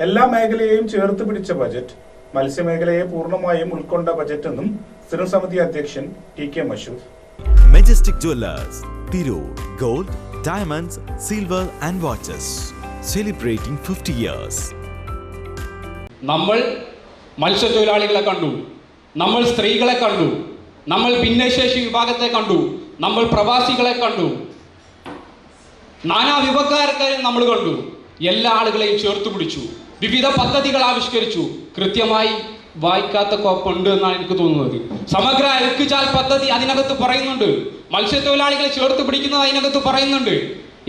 എല്ലാ മേഖലയെയും ചേർത്ത് പിടിച്ച ബജറ്റ്, മത്സ്യമേഖലയെ പൂർണ്ണമായും ഉൾക്കൊണ്ട ബജറ്റ് എന്നും സ്ഥിരം സമിതി അധ്യക്ഷൻ T K Mashoor. Majestic jewellers, Tirur. Gold, diamonds, silver and watches. Celebrating 50 years. നമ്മൾ മത്സ്യത്തൊഴിലാളികളെ കണ്ടു, നമ്മൾ സ്ത്രീകളെ കണ്ടു, നമ്മൾ ഭിന്നശേഷി വിഭാഗത്തെ കണ്ടു, നമ്മൾ പ്രവാസികളെ കണ്ടു, നാനാ വിഭാഗക്കാരെയും നമ്മൾ കണ്ടു. എല്ലാ ആളുകളെയും ചേർത്ത് പിടിച്ചു, വിവിധ പദ്ധതികൾ ആവിഷ്കരിച്ചു. കൃത്യമായി വായിക്കാത്ത കോപ്പുണ്ട് എന്നാണ് എനിക്ക് തോന്നുന്നത്. സമഗ്ര എൽക്കുചാൽ പദ്ധതി അതിനകത്ത് പറയുന്നുണ്ട്, മത്സ്യത്തൊഴിലാളികളെ ചേർത്ത് പിടിക്കുന്നത് അതിനകത്ത് പറയുന്നുണ്ട്,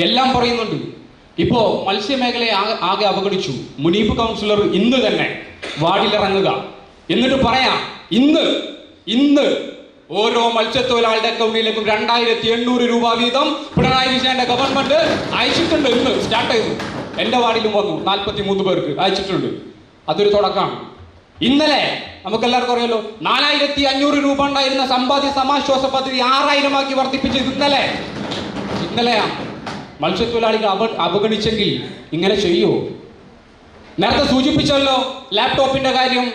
എല്ലാം പറയുന്നുണ്ട്. ഇപ്പോ മത്സ്യമേഖലയെ ആകെ അവഗണിച്ചു. മുനീബ് കൗൺസിലർ ഇന്ന് തന്നെ വാർഡിലിറങ്ങുക, എന്നിട്ട് പറയാം, ഇന്ന് ഓരോ മത്സ്യത്തൊഴിലാളിയുടെ അക്കൗണ്ടിലേക്കും 2800 രൂപ വീതം പിണറായി വിജയന്റെ ഗവൺമെന്റ് അയച്ചിട്ടുണ്ട്. ഇന്ന് സ്റ്റാർട്ട് ചെയ്തു. എന്റെ വാർഡിലും വന്നു 43 പേർക്ക് അയച്ചിട്ടുണ്ട്. അതൊരു തുടക്കമാണ്. ഇന്നലെ നമുക്കെല്ലാവർക്കും അറിയാലോ, 4500 രൂപ ഉണ്ടായിരുന്ന സമ്പാദ്യ സമാശ്വാസ പദ്ധതി 6000 ആക്കി വർദ്ധിപ്പിച്ചത് ഇന്നലെയാണ്. മത്സ്യത്തൊഴിലാളികൾ അവഗണിച്ചെങ്കിൽ ഇങ്ങനെ ചെയ്യൂ? നേരത്തെ സൂചിപ്പിച്ചല്ലോ ലാപ്ടോപ്പിന്റെ കാര്യം.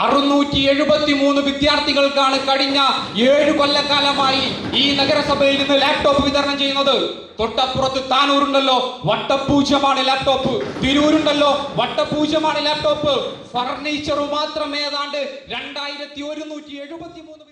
673 വിദ്യാർത്ഥികൾക്കാണ് കഴിഞ്ഞ 7 കൊല്ലക്കാലമായി ഈ നഗരസഭയിൽ നിന്ന് ലാപ്ടോപ്പ് വിതരണം ചെയ്യുന്നത്. തൊട്ടപ്പുറത്ത് താനൂരുണ്ടല്ലോ, വട്ടപൂജ്യമാണ് ലാപ്ടോപ്പ്. തിരൂരുണ്ടല്ലോ, വട്ടപൂജ്യമാണ് ലാപ്ടോപ്പ്. ഫർണിച്ചർ മാത്രം ഏതാണ്ട് 2173